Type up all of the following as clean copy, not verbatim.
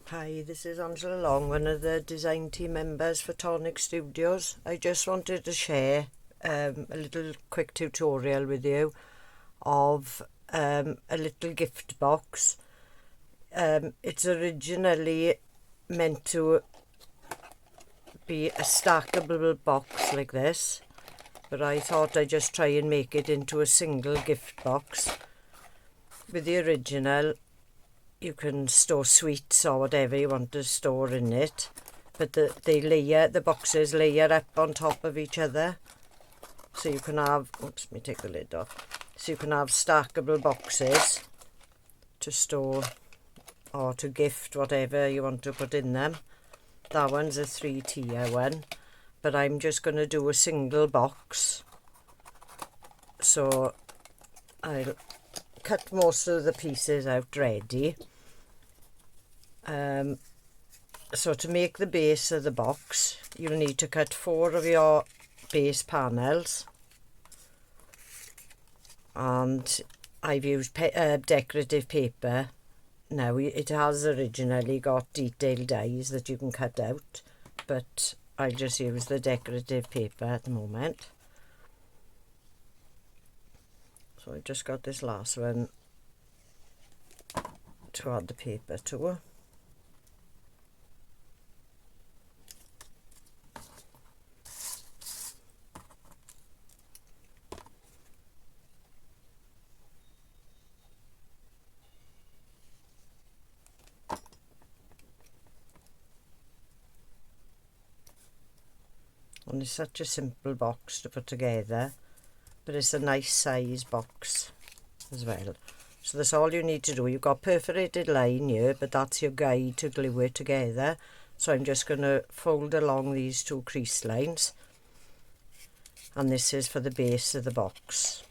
Hi, this is Angela Long, one of the design team members for Tonic Studios. I just wanted to share a little quick tutorial with you of a little gift box. It's originally meant to be a stackable box like this, but I thought I'd just try and make it into a single gift box. With the original, you can store sweets or whatever you want to store in it, but the boxes layer up on top of each other, so you can have, oops, let me take the lid off, so you can have stackable boxes to store or to gift whatever you want to put in them. That one's a 3-tier one, but I'm just going to do a single box, so I'll cut most of the pieces out ready. So to make the base of the box, you'll need to cut 4 of your base panels, and I've used decorative paper. Now it has originally got detailed dies that you can cut out, but I'll just use the decorative paper at the moment. So I just got this last one to add the paper to. And it's such a simple box to put together, but it's a nice size box as well. So that's all you need to do. You've got perforated line here, but that's your guide to glue it together. So I'm just going to fold along these 2 crease lines, and this is for the base of the box.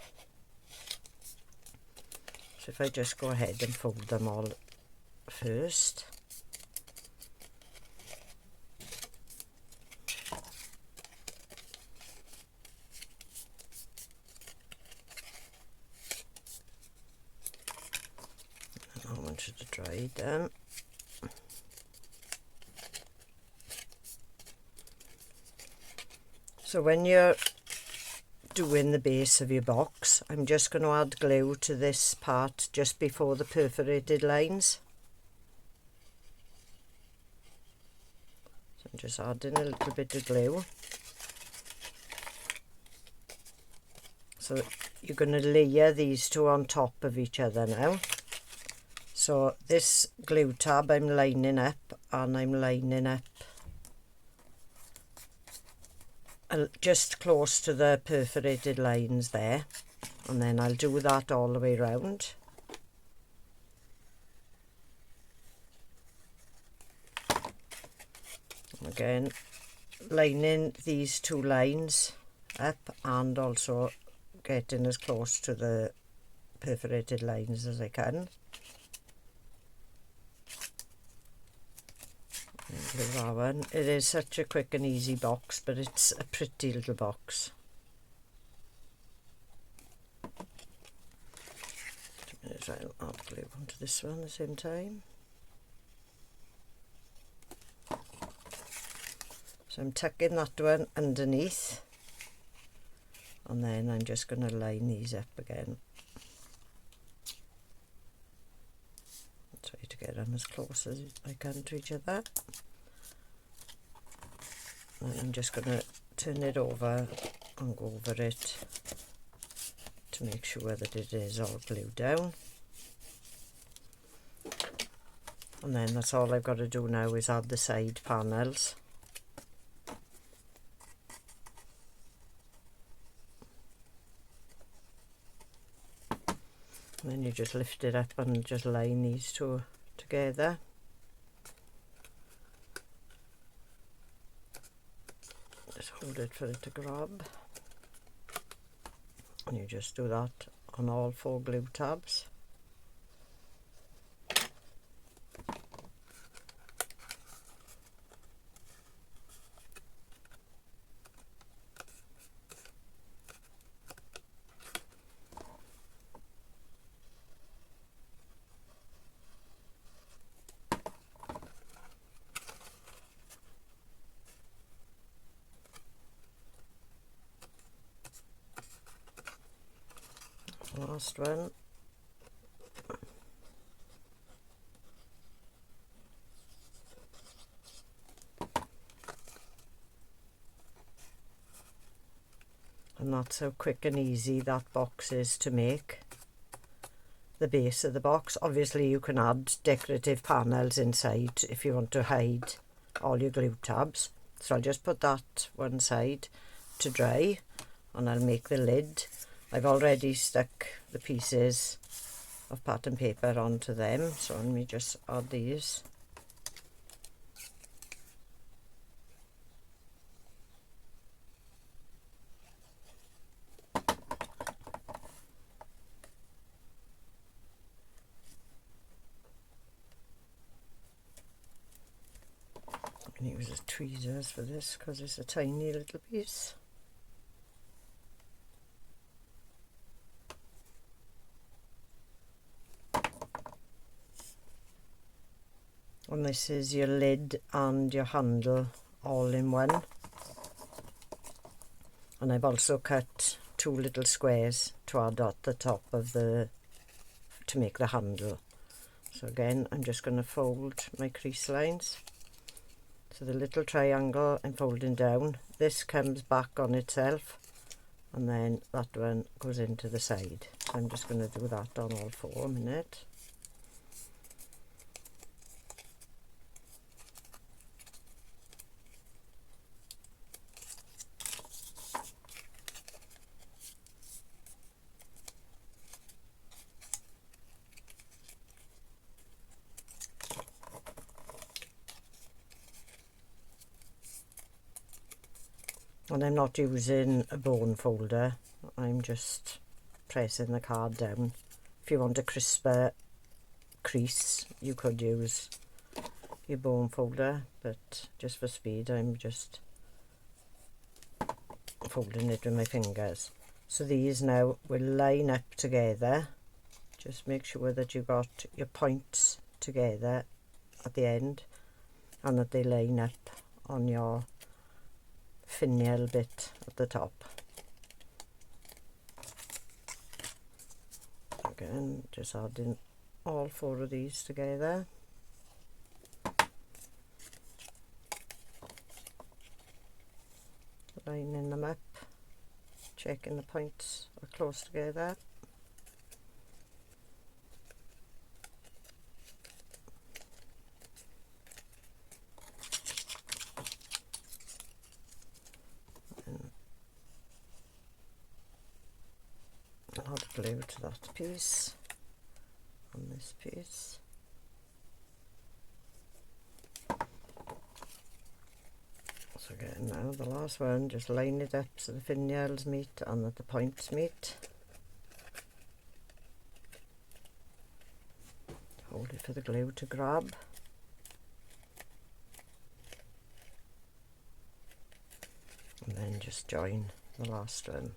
So if I just go ahead and fold them all first. I want you to dry them. So when you're doing the base of your box, I'm just going to add glue to this part just before the perforated lines. So I'm just adding a little bit of glue. So you're going to layer these 2 on top of each other now. So this glue tab I'm lining up, and I'm lining up just close to the perforated lines there, and then I'll do that all the way around. Again, lining these 2 lines up and also getting as close to the perforated lines as I can. That one. It is such a quick and easy box, but it's a pretty little box. I'll add glue onto this one at the same time. So I'm tucking that one underneath, and then I'm just going to line these up again. Try to get them as close as I can to each other. And I'm just going to turn it over and go over it to make sure that it is all glued down. And then that's all I've got to do now is add the side panels. And then you just lift it up and just line these 2 together. Just hold it for it to grab. And you just do that on all 4 glue tabs. last one. And that's how quick and easy that box is to make. The base of the box. Obviously you can add decorative panels inside if you want to hide all your glue tabs. So I'll just put that one side to dry and I'll make the lid. I've already stuck the pieces of pattern paper onto them, so let me just add these. I can use the tweezers for this because it's a tiny little piece. And this is your lid and your handle all in one. And I've also cut 2 little squares to add at the top of to make the handle. So again, I'm just going to fold my crease lines. So the little triangle I'm folding down, this comes back on itself, and then that one goes into the side. So I'm just going to do that on all 4 a minute. And I'm not using a bone folder, I'm just pressing the card down. If you want a crisper crease, you could use your bone folder, but just for speed I'm just folding it with my fingers. So these now will line up together. Just make sure that you got your points together at the end and that they line up on your finial bit at the top. Again, just adding all 4 of these together. Lining them up, checking the points are close together. Add glue to that piece and this piece. So again, now the last one, just line it up so the finials meet and that the points meet. Hold it for the glue to grab. And then just join the last one.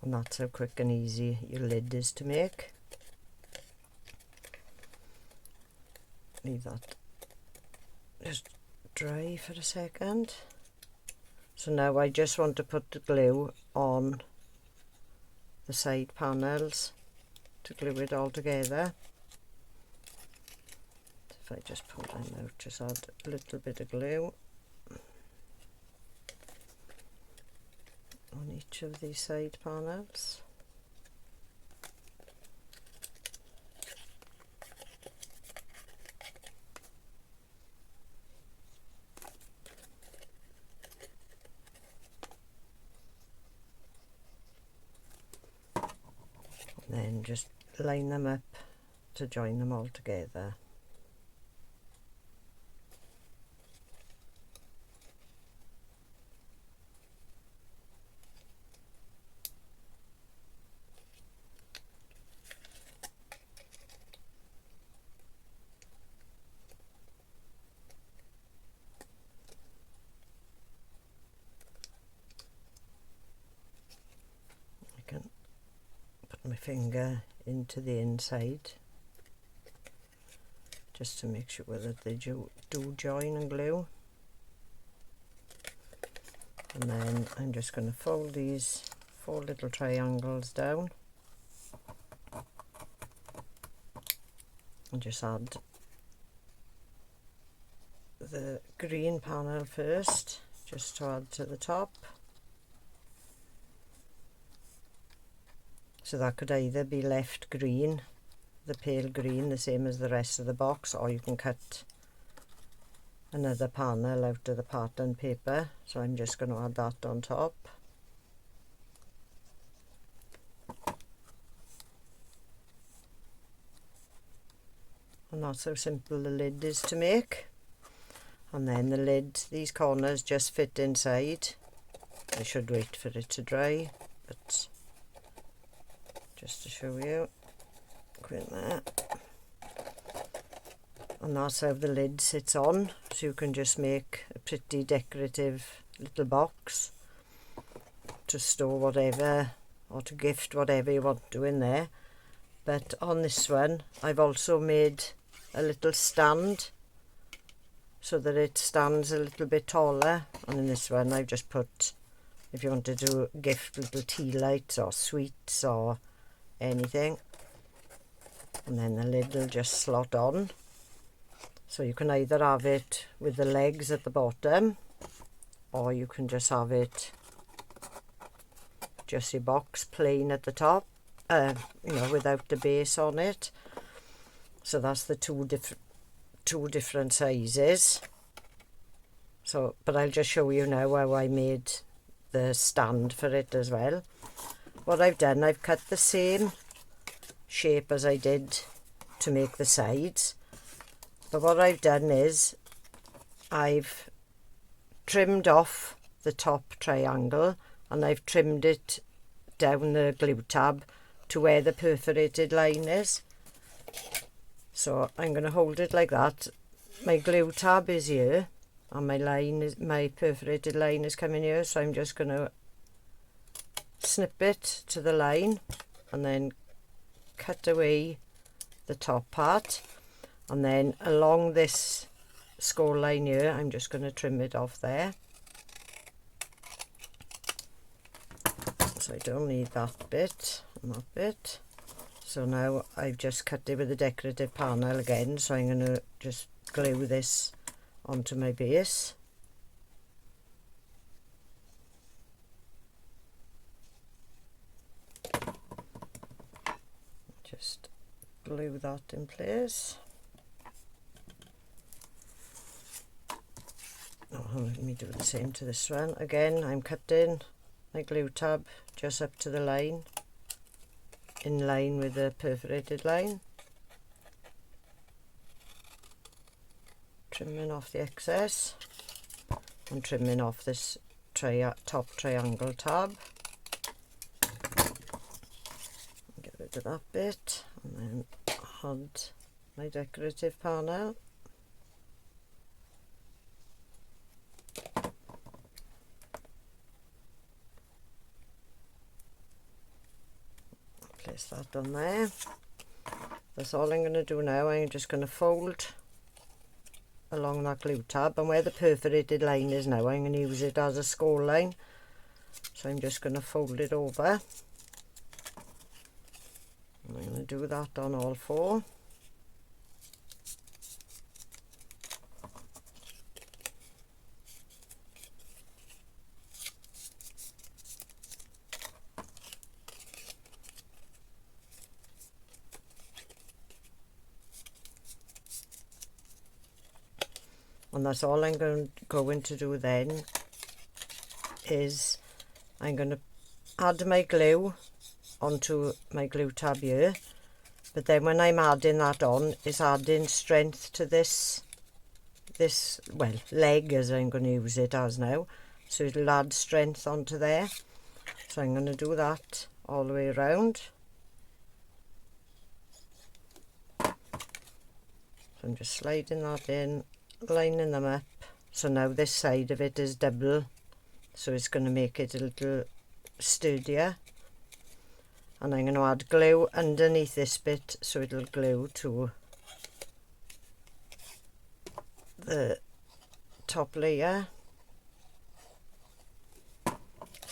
And that's how quick and easy your lid is to make. Leave that just dry for a second. So now I just want to put the glue on the side panels to glue it all together. If I just pull them out, just add a little bit of glue on each of these side panels. And then just line them up to join them all together. My finger into the inside just to make sure that they do join and glue. And then I'm just going to fold these 4 little triangles down and just add the green panel first, just to add to the top. So that could either be left green, the pale green, the same as the rest of the box, or you can cut another panel out of the pattern paper. So I'm just going to add that on top. And that's how simple the lid is to make. And then the lid, these corners just fit inside. I should wait for it to dry, but just to show you, go in there. And that's how the lid sits on, so you can just make a pretty decorative little box to store whatever, or to gift whatever you want to in there. But on this one I've also made a little stand so that it stands a little bit taller, and in this one I've just put, if you want to do gift little tea lights or sweets or anything, and then the lid will just slot on. So you can either have it with the legs at the bottom, or you can just have it just your box plain at the top, you know, without the base on it. So that's the two different sizes. So, but I'll just show you now how I made the stand for it as well. What I've done, I've cut the same shape as I did to make the sides, but what I've done is I've trimmed off the top triangle and I've trimmed it down the glue tab to where the perforated line is. So I'm going to hold it like that. My glue tab is here and my perforated line is coming here, so I'm just going to snip it to the line and then cut away the top part, and then along this score line here I'm just going to trim it off there, so I don't need that bit and that bit. So now I've just cut it with a decorative panel again, so I'm going to just glue this onto my base. Just glue that in place. Oh, let me do the same to this one. Again, I'm cutting my glue tab just up to the line, in line with the perforated line. Trimming off the excess and trimming off this top triangle tab. Get rid of that bit and then add my decorative panel. Place that on there. That's all I'm going to do now. I'm just going to fold along that glue tab, and where the perforated line is now I'm going to use it as a score line, so I'm just going to fold it over. I'm going to do that on all 4. And that's all I'm going to do then, is I'm going to add my glue onto my glue tab here, but then when I'm adding that on, it's adding strength to this well, leg, as I'm going to use it as now, so it'll add strength onto there. So I'm going to do that all the way around. So I'm just sliding that in, lining them up. So now this side of it is double, so it's going to make it a little sturdier. And I'm going to add glue underneath this bit so it'll glue to the top layer.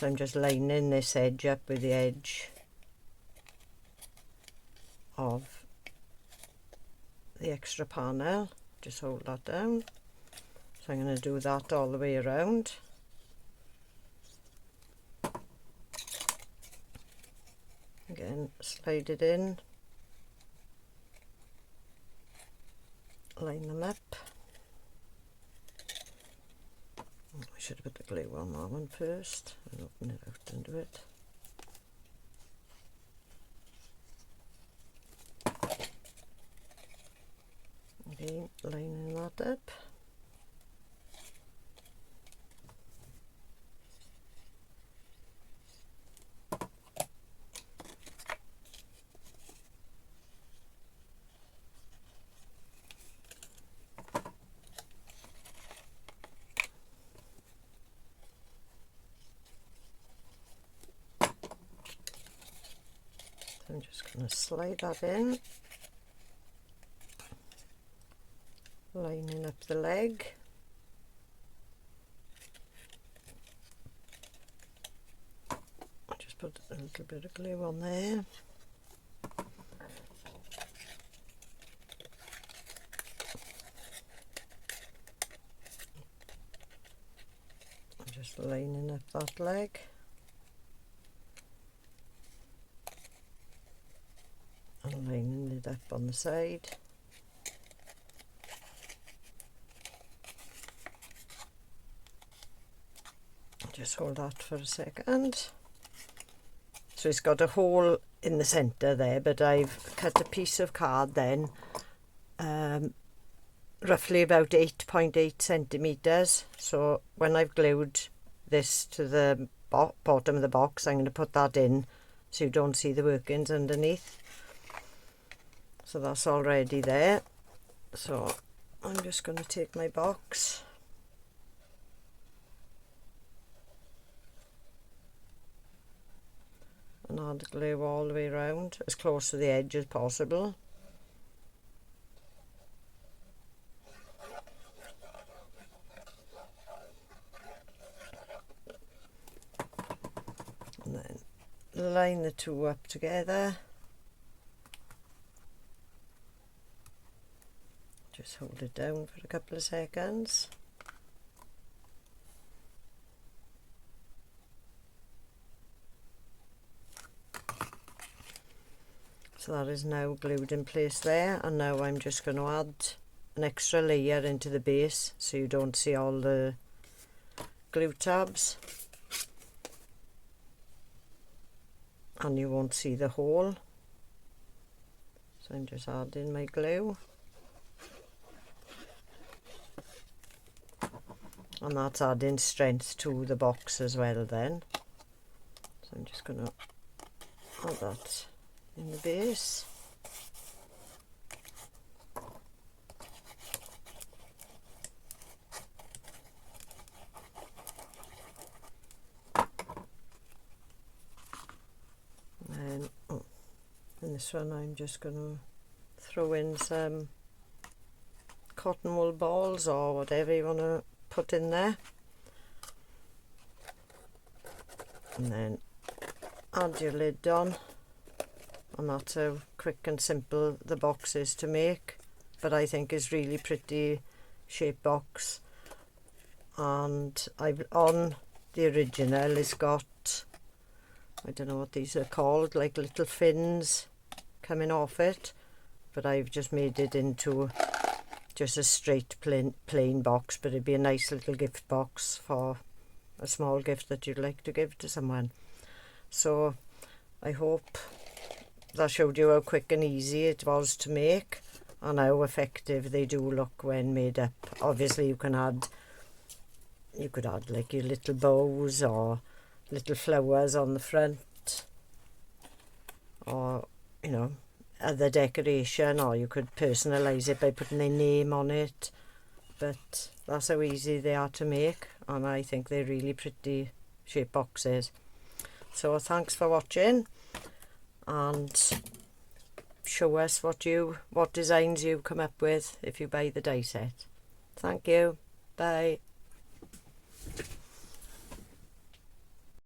So I'm just lining this edge up with the edge of the extra panel. Just hold that down. So I'm going to do that all the way around. Again, slide it in, line them up. I should have put the glue on that one first and open it out and do it. Okay, lining that up. I'm just going to slide that in, lining up the leg. I'll just put a little bit of glue on there. I'm just lining up that leg. And lining it up on the side. Just hold that for a second. So it's got a hole in the centre there, but I've cut a piece of card then, roughly about 8.8 centimetres. So when I've glued this to the bottom of the box, I'm going to put that in so you don't see the workings underneath. So that's already there. So I'm just going to take my box and add glue all the way around as close to the edge as possible. And then line the two up together. Just hold it down for a couple of seconds. So that is now glued in place there, and now I'm just going to add an extra layer into the base so you don't see all the glue tabs and you won't see the hole. So I'm just adding my glue. And that's adding strength to the box as well then. So I'm just going to add that in the base. And then in this one I'm just going to throw in some cotton wool balls or whatever you want to put in there, and then add your lid on, and that's how quick and simple the box is to make, but I think is really pretty shape box. And I've on the original it's got, I don't know what these are called, like little fins coming off it, but I've just made it into just a straight plain box, but it'd be a nice little gift box for a small gift that you'd like to give to someone. So I hope that showed you how quick and easy it was to make and how effective they do look when made up. Obviously you could add like your little bows or little flowers on the front, or you know, other decoration, or you could personalize it by putting their name on it. But that's how easy they are to make, and I think they're really pretty shape boxes. So thanks for watching, and show us what designs you come up with if you buy the die set. Thank you. Bye.